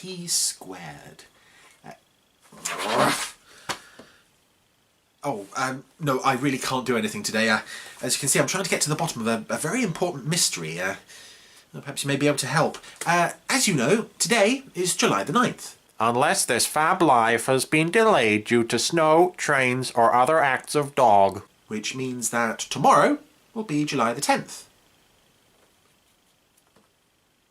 T squared. No, I really can't do anything today. As you can see, I'm trying to get to the bottom of a very important mystery. Perhaps you may be able to help. As you know, today is July the 9th. Unless this fab life has been delayed due to snow, trains, or other acts of dog. Which means that tomorrow will be July the 10th.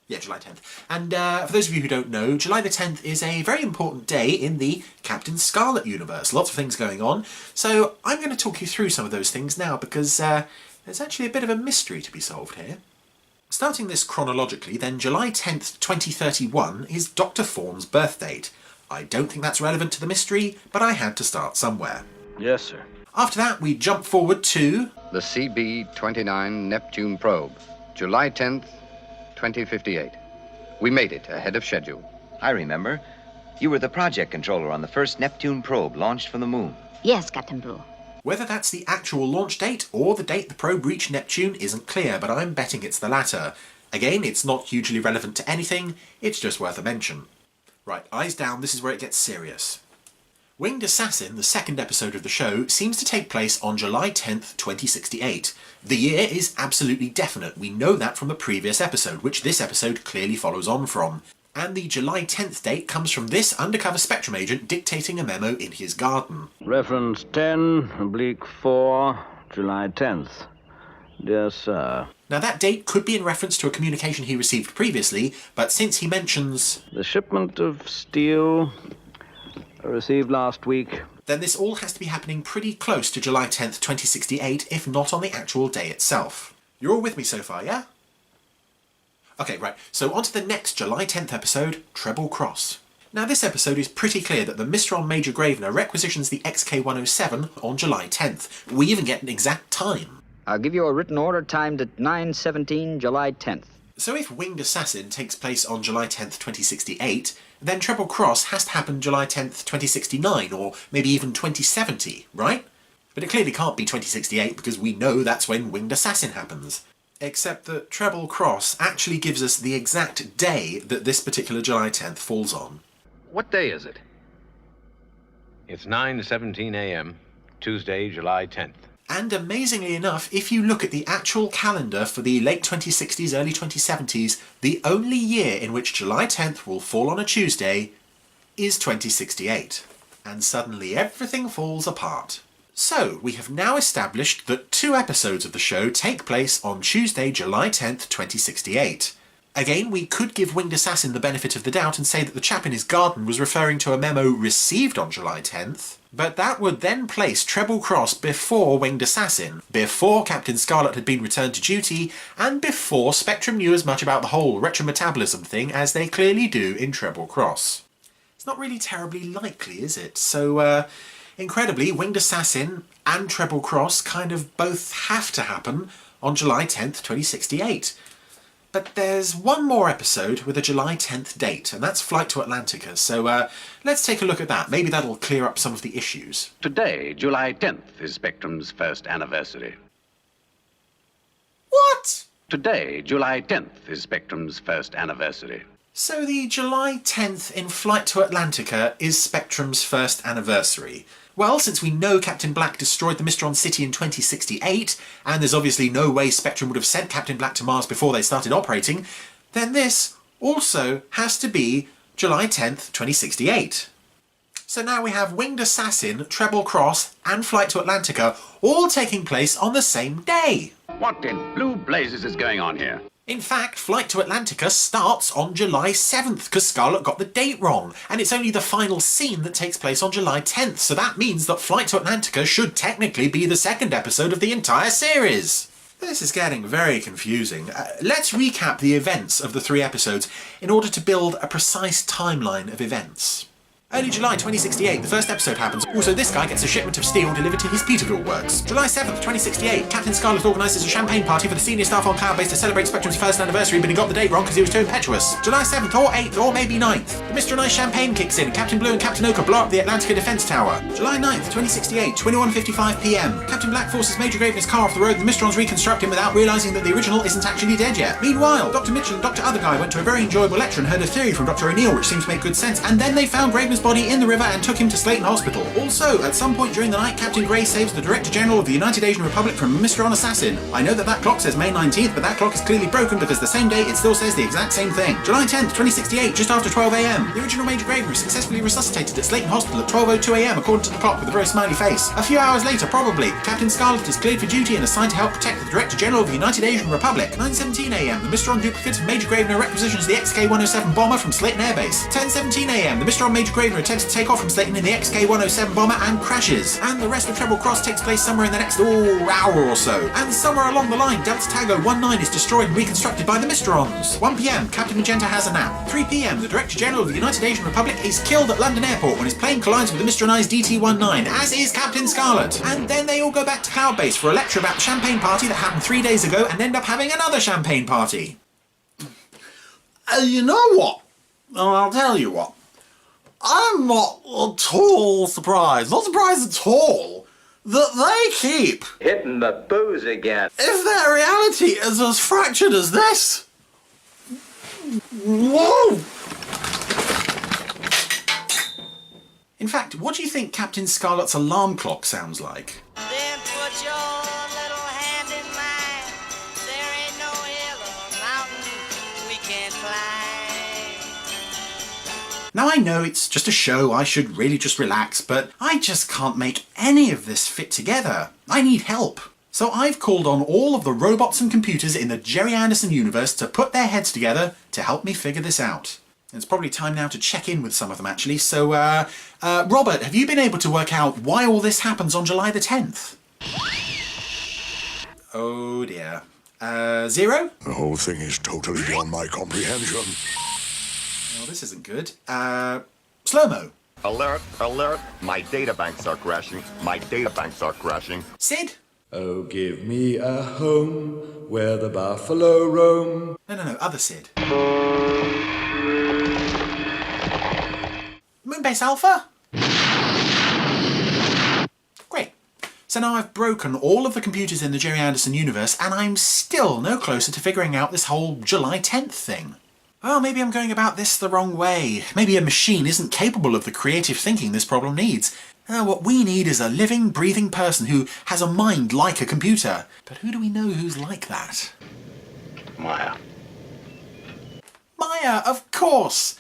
Yeah, July 10th. And for those of you who don't know, July the 10th is a very important day in the Captain Scarlet universe. Lots of things going on. So I'm going to talk you through some of those things now because there's actually a bit of a mystery to be solved here. Starting this chronologically, then July 10th, 2031 is Dr. Form's birth date. I don't think that's relevant to the mystery, but I had to start somewhere. Yes, sir. After that, we jump forward to... the CB-29 Neptune probe, July 10th, 2058. We made it ahead of schedule. I remember. You were the project controller on the first Neptune probe launched from the moon. Yes, Captain Blue. Whether that's the actual launch date or the date the probe reached Neptune isn't clear, but I'm betting it's the latter. Again, it's not hugely relevant to anything, it's just worth a mention. Right, eyes down, this is where it gets serious. Winged Assassin, the second episode of the show, seems to take place on July 10th, 2068. The year is absolutely definite, we know that from the previous episode, which this episode clearly follows on from. And the July 10th date comes from this undercover Spectrum agent dictating a memo in his garden. Reference 10/4, July 10th. Dear Sir. Now that date could be in reference to a communication he received previously, but since he mentions... the shipment of steel received last week. Then this all has to be happening pretty close to July 10th, 2068, if not on the actual day itself. You're all with me so far, yeah? Okay, right, so on to the next July 10th episode, Treble Cross. Now this episode is pretty clear that the Mysteron Major Gravener requisitions the XK-107 on July 10th. We even get an exact time. I'll give you a written order timed at 9:17, July 10th. So if Winged Assassin takes place on July 10th, 2068, then Treble Cross has to happen July 10th, 2069, or maybe even 2070, right? But it clearly can't be 2068 because we know that's when Winged Assassin happens. Except that Treble Cross actually gives us the exact day that this particular July 10th falls on. What day is it? It's 9:17 a.m., Tuesday, July 10th. And amazingly enough, if you look at the actual calendar for the late 2060s, early 2070s, the only year in which July 10th will fall on a Tuesday is 2068. And suddenly everything falls apart. So, we have now established that 2 episodes of the show take place on Tuesday, July 10th, 2068. Again, we could give Winged Assassin the benefit of the doubt and say that the chap in his garden was referring to a memo received on July 10th, but that would then place Treble Cross before Winged Assassin, before Captain Scarlet had been returned to duty, and before Spectrum knew as much about the whole retrometabolism thing as they clearly do in Treble Cross. It's not really terribly likely, is it? So, incredibly, Winged Assassin and Treble Cross kind of both have to happen on July 10th, 2068. But there's one more episode with a July 10th date, and that's Flight to Atlantica, so let's take a look at that. Maybe that'll clear up some of the issues. Today, July 10th, is Spectrum's first anniversary. What? Today, July 10th, is Spectrum's first anniversary. So the July 10th in Flight to Atlantica is Spectrum's first anniversary. Well, since we know Captain Black destroyed the Mysteron City in 2068, and there's obviously no way Spectrum would have sent Captain Black to Mars before they started operating, then this also has to be July 10th, 2068. So now we have Winged Assassin, Treble Cross, and Flight to Atlantica all taking place on the same day. What in blue blazes is going on here? In fact, Flight to Atlantica starts on July 7th because Scarlet got the date wrong, and it's only the final scene that takes place on July 10th, so that means that Flight to Atlantica should technically be the second episode of the entire series. This is getting very confusing. Let's recap the events of the 3 episodes in order to build a precise timeline of events. Early July 2068, the first episode happens. Also, this guy gets a shipment of steel delivered to his Peterville works. July 7th, 2068, Captain Scarlet organises a champagne party for the senior staff on Cloud Base to celebrate Spectrum's first anniversary, but he got the date wrong because he was too impetuous. July 7th, or 8th, or maybe 9th, the Mysteronized champagne kicks in. Captain Blue and Captain Ochre blow up the Atlantica defence tower. July 9th, 2068, 21:55 p.m. Captain Black forces Major Grave in his car off the road and the Mysterons reconstruct him without realising that the original isn't actually dead yet. Meanwhile, Dr. Mitchell and Dr. Other Guy went to a very enjoyable lecture and heard a theory from Dr. O'Neill which seems to make good sense, and then they found Gravener's body in the river and took him to Slayton Hospital. Also, at some point during the night, Captain Grey saves the Director General of the United Asian Republic from a Mysteron assassin. I know that clock says May 19th, but that clock is clearly broken because the same day it still says the exact same thing. July 10th, 2068, just after 12 a.m. The original Major Gravener is successfully resuscitated at Slayton Hospital at 12:02 a.m. according to the clock with a very smiley face. A few hours later, probably, Captain Scarlet is cleared for duty and assigned to help protect the Director General of the United Asian Republic. 9:17 a.m. The Mysteron duplicate of Major Gravener requisitions the XK-107 bomber from Slayton Air Base. 10:17 a.m. The Mysteron Major Gravener attempts to take off from Slayton in the XK-107 bomber and crashes. And the rest of Treble Cross takes place somewhere in the next hour or so. And somewhere along the line, Delta Tango 19 is destroyed and reconstructed by the Mysterons. 1 p.m. Captain Magenta has a nap. 3 p.m. The Director General of the United Asian Republic is killed at London Airport when his plane collides with the Mysteronized DT-19, as is Captain Scarlet. And then they all go back to Cloud Base for a lecture about the champagne party that happened 3 days ago and end up having another champagne party. You know what? I'll tell you what. I'm not at all surprised, not surprised at all, that they keep Hitting the booze again. if their reality is as fractured as this. Whoa! In fact, what do you think Captain Scarlet's alarm clock sounds like? Then put your little hand in mine. There ain't no hill or mountain we can't climb. Now I know it's just a show, I should really just relax, but I just can't make any of this fit together. I need help. So I've called on all of the robots and computers in the Gerry Anderson universe to put their heads together to help me figure this out. It's probably time now to check in with some of them actually, so Robert, have you been able to work out why all this happens on July the 10th? Oh dear. Zero? The whole thing is totally beyond my comprehension. Well, this isn't good. Slow-mo. Alert, alert, my databanks are crashing. My databanks are crashing. Sid? Oh, give me a home where the buffalo roam. No, other Sid. Moonbase Alpha? Great. So now I've broken all of the computers in the Gerry Anderson universe and I'm still no closer to figuring out this whole July 10th thing. Well, maybe I'm going about this the wrong way. Maybe a machine isn't capable of the creative thinking this problem needs. What we need is a living, breathing person who has a mind like a computer. But who do we know who's like that? Maya. Maya, of course!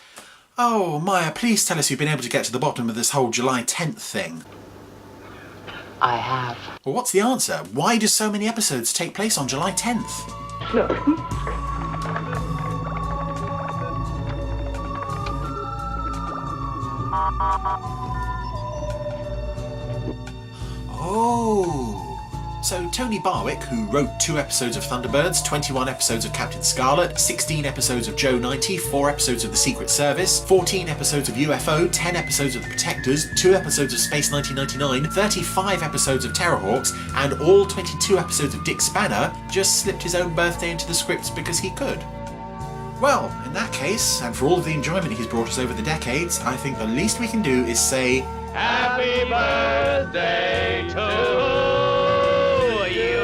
Oh, Maya, please tell us you've been able to get to the bottom of this whole July 10th thing. I have. Well, what's the answer? Why do so many episodes take place on July 10th? Look. Oh, so Tony Barwick, who wrote 2 episodes of Thunderbirds, 21 episodes of Captain Scarlet, 16 episodes of Joe 90, 4 episodes of The Secret Service, 14 episodes of UFO, 10 episodes of The Protectors, 2 episodes of Space 1999, 35 episodes of Terrorhawks, and all 22 episodes of Dick Spanner, just slipped his own birthday into the scripts because he could. Well, in that case, and for all of the enjoyment he's brought us over the decades, I think the least we can do is say, Happy birthday to you.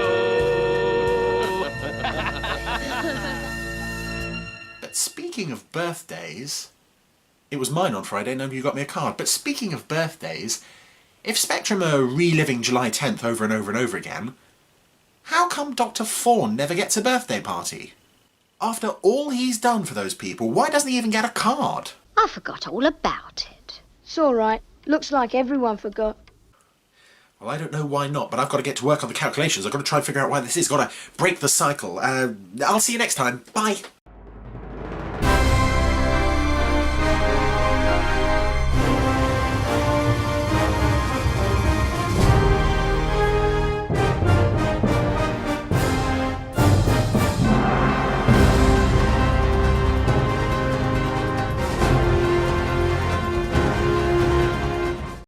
But speaking of birthdays, it was mine on Friday, none of you got me a card, but speaking of birthdays, if Spectrum are reliving July 10th over and over and over again, how come Dr. Fawn never gets a birthday party? After all he's done for those people, why doesn't he even get a card? I forgot all about it. It's all right. Looks like everyone forgot. Well, I don't know why not, but I've got to get to work on the calculations. I've got to try and figure out why this is. Got to break the cycle. I'll see you next time. Bye.